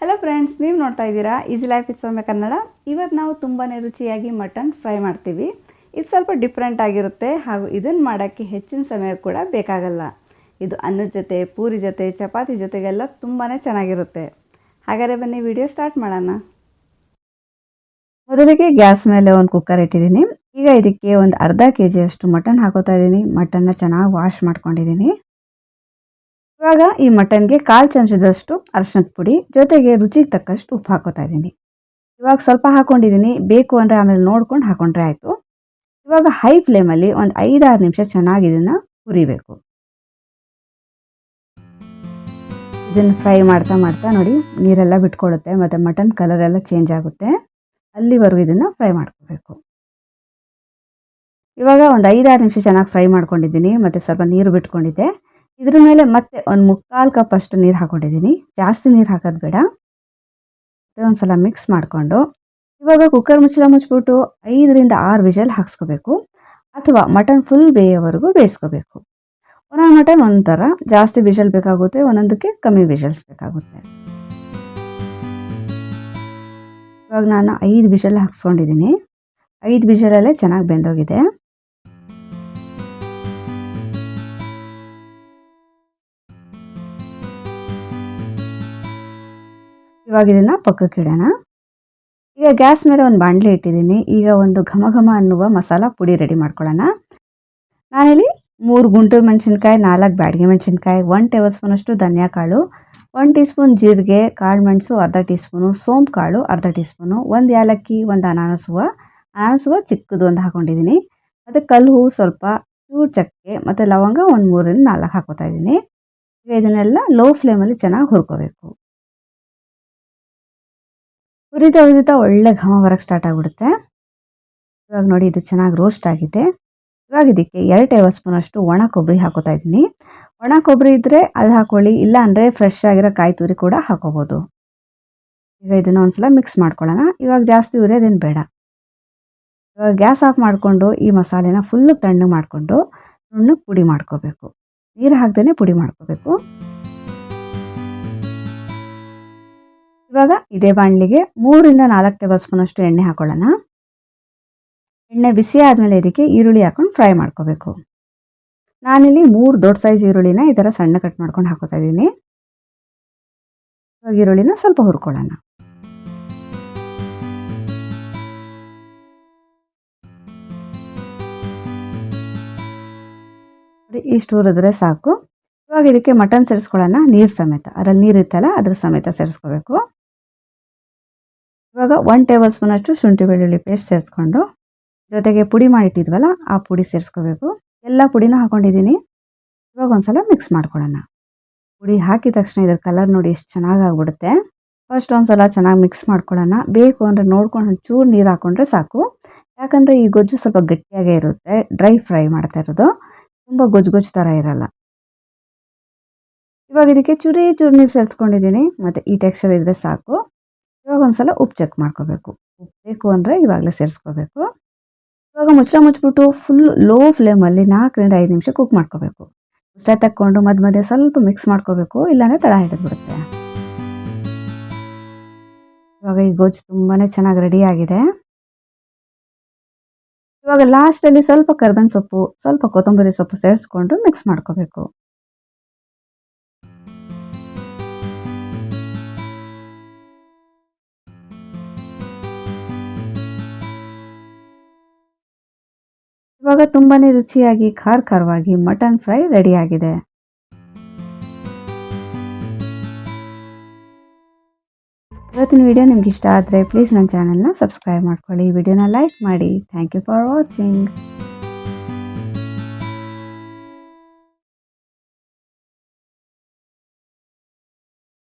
Hello friends, ನೀವು ನೋಡ್ತಾ ಇದ್ದೀರಾ ಈಸಿ ಲೈಫ್ ವಿತ್ ಸೌಮ್ಯ ಕನ್ನಡ. ಇವತ್ತು ನಾವು ತುಂಬಾ ರುಚಿಯಾಗಿ ಮಟನ್ ಫ್ರೈ ಮಾಡ್ತೀವಿ. ಇದು ಸ್ವಲ್ಪ ಡಿಫ್ರೆಂಟ್ ಆಗಿರುತ್ತೆ ಹಾಗೂ ಇದನ್ನು ಮಾಡೋಕ್ಕೆ ಹೆಚ್ಚಿನ ಸಮಯ ಕೂಡ ಬೇಕಾಗಲ್ಲ. ಇದು ಅನ್ನದ ಜೊತೆ, ಪೂರಿ ಜೊತೆ, ಚಪಾತಿ ಜೊತೆಗೆಲ್ಲ ತುಂಬಾ ಚೆನ್ನಾಗಿರುತ್ತೆ. ಹಾಗಾದರೆ ಬನ್ನಿ ವಿಡಿಯೋ ಸ್ಟಾರ್ಟ್ ಮಾಡೋಣ. ಮೊದಲಿಗೆ ಗ್ಯಾಸ್ ಮೇಲೆ ಒಂದು ಕುಕ್ಕರ್ ಇಟ್ಟಿದ್ದೀನಿ. ಈಗ ಇದಕ್ಕೆ ಒಂದು ಅರ್ಧ kg ಅಷ್ಟು ಮಟನ್ ಹಾಕೋತಾ ಇದ್ದೀನಿ. ಮಟನ್ನ ಚೆನ್ನಾಗಿ ವಾಶ್ ಮಾಡ್ಕೊಂಡಿದ್ದೀನಿ. ಇವಾಗ ಈ ಮಟನ್ಗೆ 1/4 ಚಮಚದಷ್ಟು ಅರಿಶಿಣದ ಪುಡಿ ಜೊತೆಗೆ ರುಚಿಗೆ ತಕ್ಕಷ್ಟು ಉಪ್ಪು ಹಾಕೋತಾ ಇದ್ದೀನಿ. ಇವಾಗ ಸ್ವಲ್ಪ ಹಾಕೊಂಡಿದ್ದೀನಿ, ಬೇಕು ಅಂದರೆ ಆಮೇಲೆ ನೋಡ್ಕೊಂಡು ಹಾಕೊಂಡ್ರೆ ಆಯಿತು. ಇವಾಗ ಹೈ ಫ್ಲೇಮಲ್ಲಿ ಒಂದು 5-6 ನಿಮಿಷ ಚೆನ್ನಾಗಿ ಇದನ್ನು ಹುರಿಬೇಕು. ಇದನ್ನು ಫ್ರೈ ಮಾಡ್ತಾ ಮಾಡ್ತಾ ನೋಡಿ ನೀರೆಲ್ಲ ಬಿಟ್ಕೊಳ್ಳುತ್ತೆ ಮತ್ತು ಮಟನ್ ಕಲರ್ ಎಲ್ಲ ಚೇಂಜ್ ಆಗುತ್ತೆ. ಅಲ್ಲಿವರೆಗೂ ಇದನ್ನು ಫ್ರೈ ಮಾಡ್ಕೋಬೇಕು. ಇವಾಗ ಒಂದು 5-6 ನಿಮಿಷ ಚೆನ್ನಾಗಿ ಫ್ರೈ ಮಾಡ್ಕೊಂಡಿದ್ದೀನಿ ಮತ್ತು ಸ್ವಲ್ಪ ನೀರು ಬಿಟ್ಕೊಂಡಿದ್ದೆ. ಇದ್ರ ಮೇಲೆ ಮತ್ತೆ ಒಂದು 3/4 ಕಪ್ ಅಷ್ಟು ನೀರು ಹಾಕೊಂಡಿದ್ದೀನಿ. ಜಾಸ್ತಿ ನೀರು ಹಾಕೋದು ಬೇಡ. ಒಂದು ಸಲ ಮಿಕ್ಸ್ ಮಾಡಿಕೊಂಡು ಇವಾಗ ಕುಕ್ಕರ್ ಮುಚ್ಚಿಬಿಟ್ಟು 5-6 ವಿಷಲ್ ಹಾಕ್ಸ್ಕೋಬೇಕು, ಅಥವಾ ಮಟನ್ ಫುಲ್ ಬೇಯೋವರೆಗೂ ಬೇಯಿಸ್ಕೋಬೇಕು. ಒಂದೊಂದು ಮಟನ್ ಒಂಥರ ಜಾಸ್ತಿ ವಿಷಲ್ ಬೇಕಾಗುತ್ತೆ, ಒಂದೊಂದಕ್ಕೆ ಕಮ್ಮಿ ವಿಷಲ್ಸ್ ಬೇಕಾಗುತ್ತೆ. ಇವಾಗ ನಾನು 5 ವಿಷಲ್ ಹಾಕ್ಸ್ಕೊಂಡಿದ್ದೀನಿ. 5 ವಿಷಲಲ್ಲೇ ಚೆನ್ನಾಗಿ ಬೆಂದೋಗಿದೆ. ಇವಾಗ ಇದನ್ನು ಪಕ್ಕಕ್ಕೆ ಇಡೋಣ. ಈಗ ಗ್ಯಾಸ್ ಮೇಲೆ ಒಂದು ಬಾಣಲೆ ಇಟ್ಟಿದ್ದೀನಿ. ಈಗ ಒಂದು ಘಮ ಘಮ ಅನ್ನುವ ಮಸಾಲ ಪುಡಿ ರೆಡಿ ಮಾಡ್ಕೊಳ್ಳೋಣ. ನಾನಿಲ್ಲಿ 3 ಗುಂಟೂರು ಮೆಣಸಿನ್ಕಾಯಿ, 4 ಬ್ಯಾಡಗಿ ಮೆಣಸಿನ್ಕಾಯಿ, 1 ಟೇಬಲ್ ಸ್ಪೂನ್ ಅಷ್ಟು ಧನಿಯಾ ಕಾಳು, 1 ಟೀ ಸ್ಪೂನ್ ಜೀರಿಗೆ, ಕಾಳು ಮೆಣಸು ಅರ್ಧ ಟೀ ಸ್ಪೂನು, ಸೋಂಪು ಕಾಳು ಅರ್ಧ ಟೀ ಸ್ಪೂನು, 1 ಏಲಕ್ಕಿ, 1 ಅನಾನಸ್ ಹೂವು ಚಿಕ್ಕದು ಒಂದು ಹಾಕೊಂಡಿದ್ದೀನಿ, ಮತ್ತು ಕಲ್ಲು ಹೂವು ಸ್ವಲ್ಪ, ಚೂರು ಚಕ್ಕೆ ಮತ್ತು ಲವಂಗ ಒಂದು 3-4 ಹಾಕೋತಾ ಇದ್ದೀನಿ. ಈಗ ಇದನ್ನೆಲ್ಲ ಲೋ ಫ್ಲೇಮಲ್ಲಿ ಚೆನ್ನಾಗಿ ಹುರ್ಕೋಬೇಕು. ಹುರಿತಾ ಒಳ್ಳೆ ಘಮ ಬರೋಕ್ಕೆ ಸ್ಟಾರ್ಟ್ ಆಗಿಬಿಡುತ್ತೆ. ಇವಾಗ ನೋಡಿ ಇದು ಚೆನ್ನಾಗಿ ರೋಸ್ಟ್ ಆಗಿದೆ. ಇವಾಗ ಇದಕ್ಕೆ 2 ಟೇಬಲ್ ಸ್ಪೂನ್ ಅಷ್ಟು ಒಣ ಕೊಬ್ಬರಿ ಹಾಕೋತಾ ಇದ್ದೀನಿ. ಒಣ ಕೊಬ್ಬರಿ ಇದ್ದರೆ ಅದು ಹಾಕೊಳ್ಳಿ, ಇಲ್ಲ ಅಂದರೆ ಫ್ರೆಶ್ ಆಗಿರೋ ಕಾಯಿ ತುರಿ ಕೂಡ ಹಾಕೋಬೋದು. ಈಗ ಇದನ್ನು ಒಂದ್ಸಲ ಮಿಕ್ಸ್ ಮಾಡ್ಕೊಳ್ಳೋಣ. ಇವಾಗ ಜಾಸ್ತಿ ಉರಿಯೋದೇನು ಬೇಡ. ಇವಾಗ ಗ್ಯಾಸ್ ಆಫ್ ಮಾಡಿಕೊಂಡು ಈ ಮಸಾಲೆನ ಫುಲ್ಲು ತಣ್ಣಗೆ ಮಾಡಿಕೊಂಡು ನುಣ್ಣಗೆ ಪುಡಿ ಮಾಡ್ಕೋಬೇಕು. ನೀರು ಹಾಕ್ದೇ ಪುಡಿ ಮಾಡ್ಕೋಬೇಕು. ಇವಾಗ ಇದೇ ಬಾಣಲಿಗೆ 3-4 ಟೇಬಲ್ ಸ್ಪೂನ್ ಅಷ್ಟು ಎಣ್ಣೆ ಹಾಕೊಳ್ಳೋಣ. ಎಣ್ಣೆ ಬಿಸಿ ಆದಮೇಲೆ ಇದಕ್ಕೆ ಈರುಳ್ಳಿ ಹಾಕೊಂಡು ಫ್ರೈ ಮಾಡ್ಕೋಬೇಕು. ನಾನಿಲ್ಲಿ 3 ದೊಡ್ಡ ಸೈಜ್ ಈರುಳ್ಳಿನ ಈ ಥರ ಸಣ್ಣ ಕಟ್ ಮಾಡ್ಕೊಂಡು ಹಾಕೋತಾ ಇದ್ದೀನಿ. ಇವಾಗ ಈರುಳ್ಳಿನ ಸ್ವಲ್ಪ ಹುರ್ಕೊಳ್ಳೋಣ. ಇಷ್ಟು ಹುರಿದ್ರೆ ಸಾಕು. ಇವಾಗ ಇದಕ್ಕೆ ಮಟನ್ ಸೇರಿಸ್ಕೊಳ್ಳೋಣ, ನೀರು ಸಮೇತ. ಅದರಲ್ಲಿ ನೀರು ಇತ್ತಲ್ಲ ಅದ್ರ ಸಮೇತ ಸೇರಿಸ್ಕೋಬೇಕು. ಇವಾಗ 1 ಟೇಬಲ್ ಸ್ಪೂನ್ ಅಷ್ಟು ಶುಂಠಿ ಬೆಳ್ಳುಳ್ಳಿ ಪೇಸ್ಟ್ ಸೇರಿಸ್ಕೊಂಡು ಜೊತೆಗೆ ಪುಡಿ ಮಾಡಿಟ್ಟಿದ್ವಲ್ಲ ಆ ಪುಡಿ ಸೇರಿಸ್ಕೋಬೇಕು. ಎಲ್ಲ ಪುಡಿನ ಹಾಕೊಂಡಿದ್ದೀನಿ. ಇವಾಗ ಒಂದ್ಸಲ ಮಿಕ್ಸ್ ಮಾಡ್ಕೊಳ್ಳೋಣ. ಪುಡಿ ಹಾಕಿದ ತಕ್ಷಣ ಇದ್ರ ಕಲರ್ ನೋಡಿ ಎಷ್ಟು ಚೆನ್ನಾಗಿ ಆಗ್ಬಿಡುತ್ತೆ. ಫಸ್ಟ್ ಒಂದ್ಸಲ ಚೆನ್ನಾಗಿ ಮಿಕ್ಸ್ ಮಾಡ್ಕೊಳ್ಳೋಣ. ಬೇಕು ಅಂದರೆ ನೋಡ್ಕೊಂಡು ಒಂಚೂರು ನೀರು ಹಾಕ್ಕೊಂಡ್ರೆ ಸಾಕು. ಯಾಕಂದರೆ ಈ ಗೊಜ್ಜು ಸ್ವಲ್ಪ ಗಟ್ಟಿಯಾಗೇ ಇರುತ್ತೆ, ಡ್ರೈ ಫ್ರೈ ಮಾಡ್ತಾ ಇರೋದು, ತುಂಬ ಗೊಜ್ಜು ಥರ ಇರಲ್ಲ. ಇವಾಗ ಇದಕ್ಕೆ ಚೂರು ನೀರು ಸೇರಿಸ್ಕೊಂಡಿದ್ದೀನಿ ಮತ್ತು ಈ ಟೆಕ್ಸ್ಚರ್ ಇದ್ದರೆ ಸಾಕು. ಇವಾಗ ಒಂದ್ಸಲ ಉಪ್ಪು ಚೆಕ್ ಮಾಡ್ಕೋಬೇಕು. ಉಪ್ಪು ಬೇಕು ಅಂದರೆ ಇವಾಗಲೇ ಸೇರಿಸ್ಕೋಬೇಕು. ಇವಾಗ ಮುಚ್ಚಿಬಿಟ್ಟು ಫುಲ್ ಲೋ ಫ್ಲೇಮಲ್ಲಿ 4-5 ನಿಮಿಷ ಕುಕ್ ಮಾಡ್ಕೋಬೇಕು. ಮುಚ್ಚ ತಕ್ಕೊಂಡು ಮಧ್ಯೆ ಸ್ವಲ್ಪ ಮಿಕ್ಸ್ ಮಾಡ್ಕೋಬೇಕು, ಇಲ್ಲಾಂದರೆ ತಳ ಹಿಡಿದ್ಬಿಡುತ್ತೆ. ಇವಾಗ ಈ ಗೊಜ್ಜು ತುಂಬಾ ಚೆನ್ನಾಗಿ ರೆಡಿ ಆಗಿದೆ. ಇವಾಗ ಲಾಸ್ಟಲ್ಲಿ ಸ್ವಲ್ಪ ಕರಿಬೇವಿನ ಸೊಪ್ಪು, ಸ್ವಲ್ಪ ಕೊತ್ತಂಬರಿ ಸೊಪ್ಪು ಸೇರಿಸ್ಕೊಂಡು ಮಿಕ್ಸ್ ಮಾಡ್ಕೋಬೇಕು. ಇವಾಗ ತುಂಬಾ ರುಚಿಯಾಗಿ ಖಾರವಾಗಿ ಮಟನ್ ಫ್ರೈ ರೆಡಿಯಾಗಿದೆ. ಇವತ್ತಿನ ವಿಡಿಯೋ ನಿಮ್ಗೆ ಇಷ್ಟ ಆದರೆ ಪ್ಲೀಸ್ ನನ್ನ ಚಾನಲ್ನ ಸಬ್ಸ್ಕ್ರೈಬ್ ಮಾಡ್ಕೊಳ್ಳಿ, ವಿಡಿಯೋನ ಲೈಕ್ ಮಾಡಿ. Thank you for watching.